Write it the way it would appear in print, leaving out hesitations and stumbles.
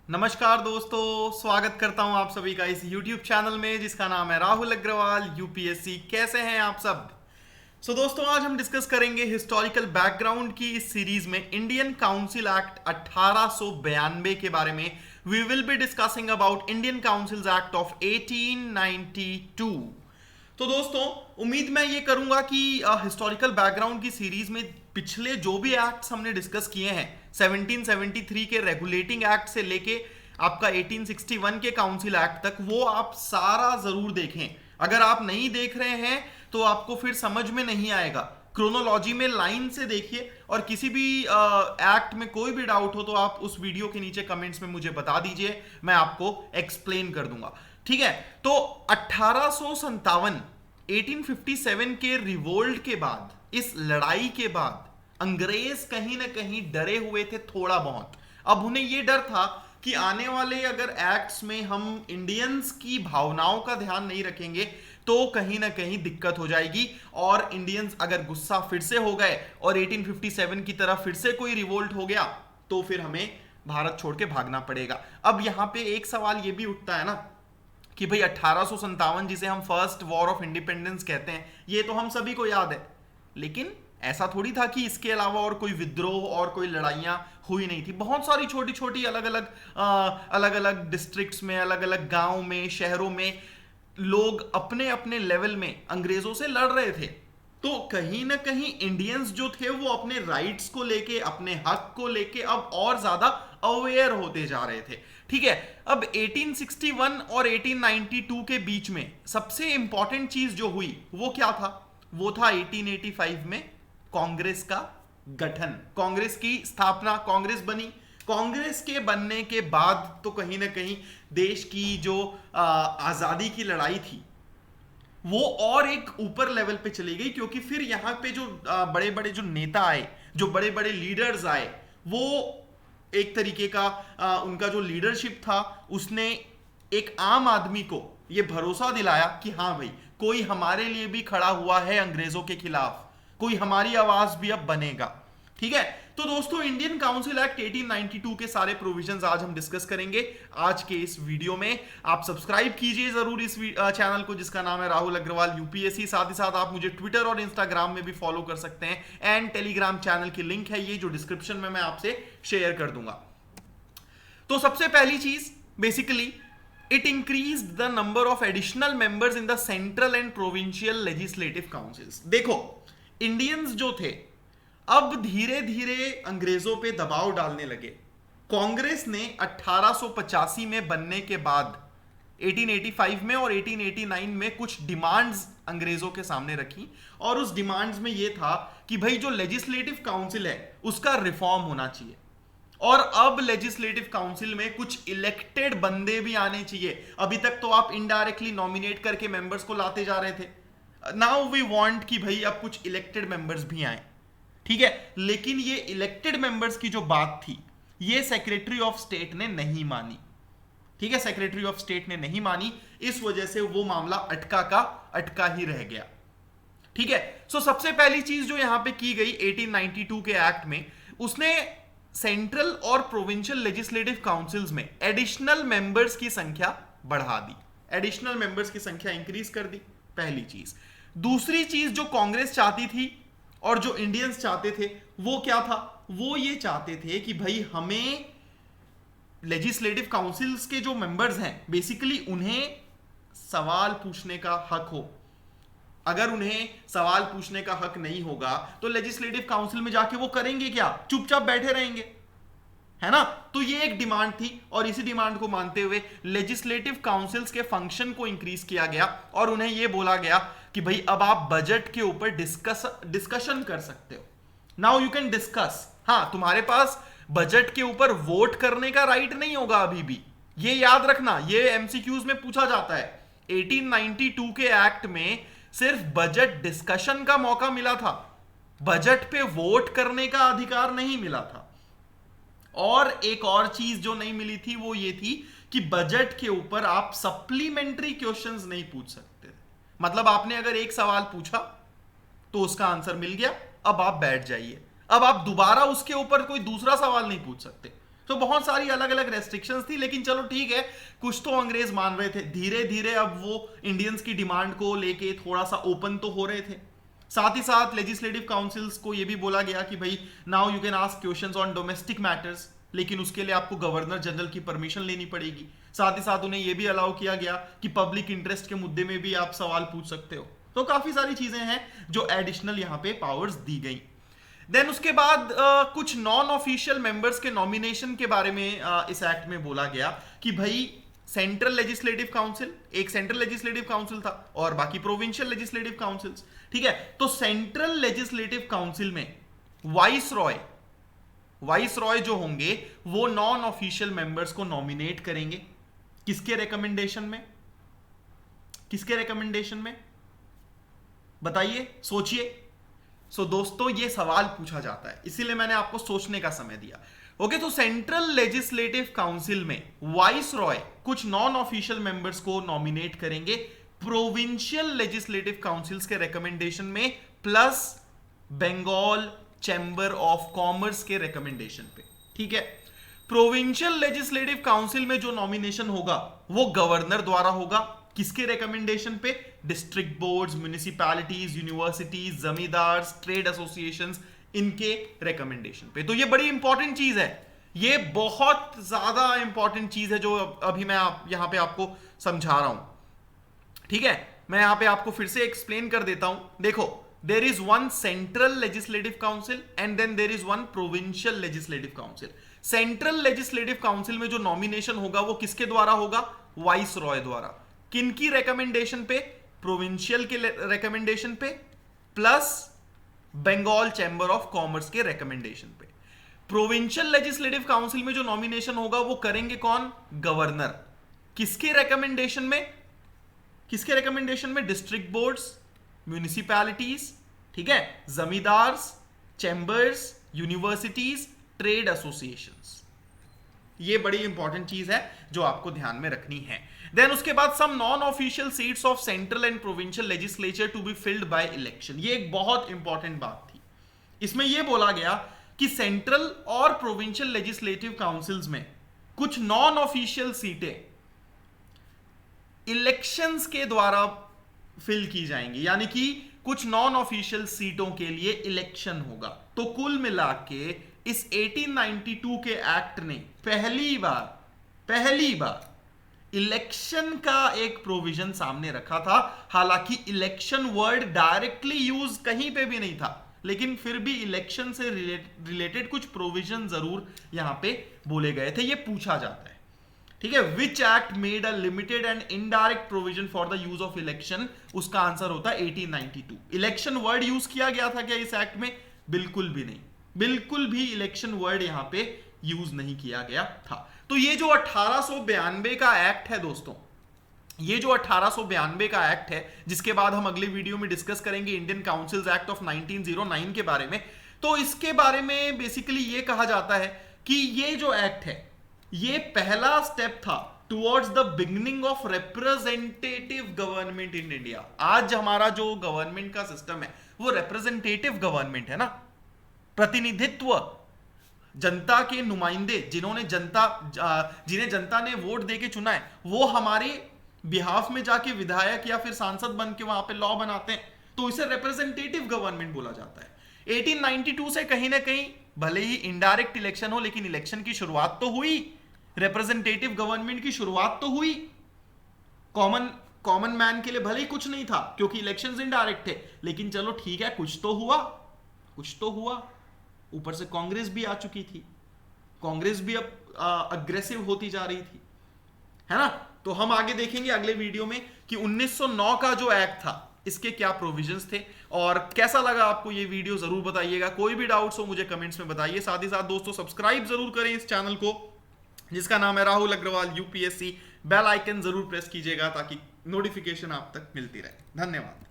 नमस्कार दोस्तों, स्वागत करता हूं आप सभी का इस YouTube चैनल में जिसका नाम है राहुल अग्रवाल यूपीएससी। कैसे हैं आप सब? दोस्तों, आज हम डिस्कस करेंगे हिस्टोरिकल बैकग्राउंड की इस सीरीज में इंडियन काउंसिल एक्ट 1892 के बारे में। We will be discussing about Indian councils act of 1892। तो दोस्तों, उम्मीद मैं ये करूंगा कि हिस्टोरिकल बैकग्राउंड की सीरीज में पिछले जो भी एक्ट्स हमने डिस्कस किए हैं 1773 के रेगुलेटिंग एक्ट से लेके आपका 1861 के काउंसिल एक्ट तक, वो आप सारा जरूर देखें। अगर आप नहीं देख रहे हैं तो आपको फिर समझ में नहीं आएगा। क्रोनोलॉजी में लाइन से देखिए, और किसी भी एक्ट में कोई भी डाउट हो तो आप उस वीडियो के नीचे कमेंट्स में मुझे बता दीजिए, मैं आपको एक्सप्लेन कर दूंगा। ठीक है, तो 1857 के रिवोल्ट के बाद, इस लड़ाई के बाद अंग्रेज कहीं ना कहीं डरे हुए थे थोड़ा बहुत। अब उन्हें यह डर था कि आने वाले अगर एक्ट्स में हम इंडियंस की भावनाओं का ध्यान नहीं रखेंगे तो कहीं ना कहीं दिक्कत हो जाएगी, और इंडियंस अगर गुस्सा फिर से हो गए और 1857 की तरह फिर से कोई रिवोल्ट हो गया तो फिर हमें भारत छोड़ के भागना पड़ेगा। अब यहां पे एक सवाल यह भी उठता है ना कि भाई 1857 जिसे हम फर्स्ट वॉर ऑफ इंडिपेंडेंस कहते हैं, ये तो हम सभी को याद है, लेकिन ऐसा थोड़ी था कि इसके अलावा और कोई विद्रोह और कोई लड़ाइयां हुई नहीं थी। बहुत सारी छोटी छोटी अलग अलग डिस्ट्रिक्ट्स में, अलग अलग गांव में, शहरों में लोग अपने अपने लेवल में अंग्रेजों से लड़ रहे थे। तो कहीं ना कहीं इंडियंस जो थे वो अपने राइट्स को लेके, अपने हक को लेके अब और ज्यादा अवेयर होते जा रहे थे। ठीक है, अब 1861 और 1892 के बीच में सबसे इंपॉर्टेंट चीज जो हुई वो क्या था? वो था 1885 में कांग्रेस का गठन, कांग्रेस की स्थापना, कांग्रेस बनी। कांग्रेस के बनने के बाद तो कहीं ना कहीं देश की जो आजादी की लड़ाई थी वो और एक ऊपर लेवल पे चली गई, क्योंकि फिर यहां पे जो बड़े बड़े जो नेता आए, जो बड़े बड़े लीडर्स आए, वो एक तरीके का उनका जो लीडरशिप था उसने एक आम आदमी को ये भरोसा दिलाया कि हाँ भाई, कोई हमारे लिए भी खड़ा हुआ है अंग्रेजों के खिलाफ, कोई हमारी आवाज भी अब बनेगा। ठीक है, तो दोस्तों, इंडियन काउंसिल एक्ट 1892 के सारे प्रोविजंस आज हम डिस्कस करेंगे आज के इस वीडियो में। आप सब्सक्राइब कीजिए जरूर इस चैनल को जिसका नाम है राहुल अग्रवाल यूपीएससी। साथ ही साथ आप मुझे ट्विटर और इंस्टाग्राम में भी फॉलो कर सकते हैं, एंड टेलीग्राम चैनल की लिंक है ये जो डिस्क्रिप्शन में मैं आपसे शेयर कर दूंगा। तो सबसे पहली चीज, basically it increased the number of additional members in the central and provincial legislative councils। देखो, इंडियंस जो थे अब धीरे धीरे अंग्रेजों पे दबाव डालने लगे। कांग्रेस ने 1885 में बनने के बाद 1885 में और 1889 में कुछ डिमांड्स अंग्रेजों के सामने रखी, और उस डिमांड्स में यह था कि भाई जो लेजिस्लेटिव काउंसिल है उसका रिफॉर्म होना चाहिए, और अब लेजिस्लेटिव काउंसिल में कुछ इलेक्टेड बंदे भी आने चाहिए। अभी तक तो आप इनडायरेक्टली नॉमिनेट करके मेंबर्स को लाते जा रहे थे, नाउ वी वांट कि भाई अब कुछ इलेक्टेड मेंबर्स भी आए। ठीक है, लेकिन ये इलेक्टेड मेंबर्स की जो बात थी ये सेक्रेटरी ऑफ स्टेट ने नहीं मानी। ठीक है, सेक्रेटरी ऑफ स्टेट ने नहीं मानी, इस वजह से वो मामला अटका का अटका ही रह गया। ठीक है, सो सबसे पहली चीज जो यहां पे की गई 1892 के एक्ट में, उसने सेंट्रल और प्रोविंशियल लेजिस्लेटिव काउंसिल्स में एडिशनल मेंबर्स की संख्या बढ़ा दी, एडिशनल मेंबर्स की संख्या इंक्रीज कर दी, पहली चीज। दूसरी चीज जो कांग्रेस चाहती थी और जो इंडियंस चाहते थे वो क्या था? वो ये चाहते थे कि भाई हमें लेजिस्लेटिव काउंसिल्स के जो मेंबर्स हैं बेसिकली उन्हें सवाल पूछने का हक हो। अगर उन्हें सवाल पूछने का हक नहीं होगा तो लेजिस्लेटिव काउंसिल में जाके वो करेंगे क्या? चुपचाप बैठे रहेंगे, है ना? तो ये एक डिमांड थी, और इसी डिमांड को मानते हुए लेजिस्लेटिव काउंसिल्स के फंक्शन को इंक्रीज किया गया, और उन्हें यह बोला गया कि भाई अब आप बजट के ऊपर डिस्कशन कर सकते हो। Now you can discuss. हाँ, तुम्हारे पास बजट के ऊपर वोट करने का राइट नहीं होगा अभी भी, ये याद रखना, ये एमसीक्यूज में पूछा जाता है। 1892 के एक्ट में सिर्फ बजट डिस्कशन का मौका मिला था, बजट पे वोट करने का अधिकार नहीं मिला था। और एक और चीज जो नहीं मिली थी वो ये थी कि बजट के ऊपर आप सप्लीमेंट्री क्वेश्चंस नहीं पूछ सकते। मतलब आपने अगर एक सवाल पूछा तो उसका आंसर मिल गया, अब आप बैठ जाइए, अब आप दोबारा उसके ऊपर कोई दूसरा सवाल नहीं पूछ सकते। तो बहुत सारी अलग अलग रेस्ट्रिक्शंस थी, लेकिन चलो ठीक है, कुछ तो अंग्रेज मान रहे थे। धीरे धीरे अब वो इंडियंस की डिमांड को लेके थोड़ा सा ओपन तो हो रहे थे। साथ ही साथ लेजिस्लेटिव काउंसिल्स को ये भी बोला गया कि भाई now you can ask questions on domestic matters, लेकिन उसके लिए आपको गवर्नर जनरल की परमिशन लेनी पड़ेगी। साथ ही साथ उन्हें यह भी अलाउ किया गया कि पब्लिक इंटरेस्ट के मुद्दे में भी आप सवाल पूछ सकते हो। तो काफी सारी चीजें हैं जो एडिशनल यहां पे पावर्स दी गई। देन उसके बाद कुछ नॉन ऑफिशियल मेंबर्स के नॉमिनेशन के बारे में इस एक्ट में बोला गया कि भाई सेंट्रल लेजिस्लेटिव काउंसिल, एक सेंट्रल लेजिस्लेटिव काउंसिल था और बाकी प्रोविंशियल लेजिस्लेटिव काउंसिल्स, ठीक है। तो सेंट्रल लेजिस्लेटिव काउंसिल में वाइस रॉय जो होंगे वो नॉन ऑफिशियल मेंबर्स को नॉमिनेट करेंगे। किसके रिकमेंडेशन में? किसके रिकमेंडेशन में बताइए, सोचिए। सो दोस्तों ये सवाल पूछा जाता है, इसीलिए मैंने आपको सोचने का समय दिया। ओके, तो सेंट्रल लेजिस्लेटिव काउंसिल में वाइस रॉय कुछ नॉन ऑफिशियल मेंबर्स को नॉमिनेट करेंगे प्रोविंशियल लेजिस्लेटिव काउंसिल्स के रिकमेंडेशन में, plus Bengal chamber of commerce के रिकमेंडेशन पे, ठीक है। प्रोविंशियल लेजिस्लेटिव काउंसिल में जो नॉमिनेशन होगा वो गवर्नर द्वारा होगा। किसके रिकमेंडेशन पे? District boards, municipalities, universities, zamindars, trade associations, इनके रिकमेंडेशन पे। तो ये बड़ी इंपॉर्टेंट चीज है, ये बहुत ज्यादा इंपॉर्टेंट चीज है जो अभी मैं यहां पे आपको समझा रहा हूं, ठीक है। मैं यहां पे आपको फिर से एक्सप्लेन कर देता हूं। देखो, there is one central legislative council and then there is one provincial legislative council. Central legislative council में जो नॉमिनेशन होगा वो किसके द्वारा होगा? वाइस रॉय द्वारा। किनकी रिकमेंडेशन पे? प्रोविंशियल के रिकमेंडेशन पे, plus Bengal chamber of commerce के रिकमेंडेशन पे। प्रोविंशियल लेजिस्लेटिव काउंसिल में जो नॉमिनेशन होगा वो करेंगे कौन? गवर्नर। किसके रिकमेंडेशन में? किसके रिकमेंडेशन में? डिस्ट्रिक्ट बोर्ड्स, म्युनिसिपैलिटीज, ठीक है, zamindars, chambers, universities, trade associations. ये बड़ी इंपॉर्टेंट चीज है जो आपको ध्यान में रखनी है। देन उसके बाद some non official seats of central and provincial legislature to be filled by election. ये एक बहुत इंपॉर्टेंट बात थी। इसमें यह बोला गया कि सेंट्रल और प्रोविंशियल लेजिस्लेटिव काउंसिल्स में कुछ नॉन ऑफिशियल सीटें इलेक्शंस के द्वारा फिल की जाएंगी, यानी कि कुछ नॉन ऑफिशियल सीटों के लिए इलेक्शन होगा। तो कुल मिला के इस 1892 के एक्ट ने पहली बार इलेक्शन का एक प्रोविजन सामने रखा था। हालांकि इलेक्शन वर्ड डायरेक्टली यूज कहीं पे भी नहीं था, लेकिन फिर भी इलेक्शन से रिलेटेड कुछ प्रोविजन जरूर यहां पे बोले गए थे। ये पूछा जाता है, ठीक है। Which act made a limited and indirect provision for the use of election? उसका आंसर होता है 1892। इलेक्शन वर्ड यूज किया गया था क्या इस एक्ट में? बिल्कुल भी नहीं, बिल्कुल भी इलेक्शन वर्ड यहां पे यूज नहीं किया गया था। तो ये जो 1892 का एक्ट है दोस्तों, ये जो 1892 का एक्ट है, जिसके बाद हम अगले वीडियो में डिस्कस करेंगे इंडियन काउंसिल्स एक्ट ऑफ 1909 के बारे में। तो इसके बारे में बेसिकली ये कहा जाता है कि ये जो एक्ट है ये पहला स्टेप था towards the beginning of representative government in India. आज हमारा जो गवर्नमेंट का सिस्टम है वो रिप्रेजेंटेटिव गवर्नमेंट है ना, प्रतिनिधित्व, जनता के नुमाइंदे, जिन्हें जनता ने वोट देके चुना है, वो हमारे बिहाफ में जाके विधायक या फिर सांसद बन के वहां पे लॉ बनाते हैं, तो इसे रिप्रेजेंटेटिव गवर्नमेंट बोला जाता है। 1892 से कहीं ना कहीं भले ही इनडायरेक्ट इलेक्शन हो, लेकिन इलेक्शन की शुरुआत तो हुई, रिप्रेजेंटेटिव गवर्नमेंट की शुरुआत तो हुई। कॉमन मैन के लिए भले ही कुछ नहीं था क्योंकि इलेक्शंस इनडायरेक्ट थे, लेकिन चलो ठीक है, कुछ तो हुआ। ऊपर से कांग्रेस भी आ चुकी थी, कांग्रेस भी अब अग्रेसिव होती जा रही थी, है ना। तो हम आगे देखेंगे अगले वीडियो में कि 1909 का जो एक्ट था इसके क्या प्रोविजंस थे। और कैसा लगा आपको ये वीडियो जरूर बताइएगा। कोई भी डाउट्स हो मुझे कमेंट्स में बताइए। साथ ही साथ दोस्तों सब्सक्राइब जरूर करें इस चैनल को, जिसका नाम है Rahul Agrawal UPSC. Bell icon जरूर प्रेस कीजिएगा ताकि नोटिफिकेशन आप तक मिलती रहे। धन्यवाद।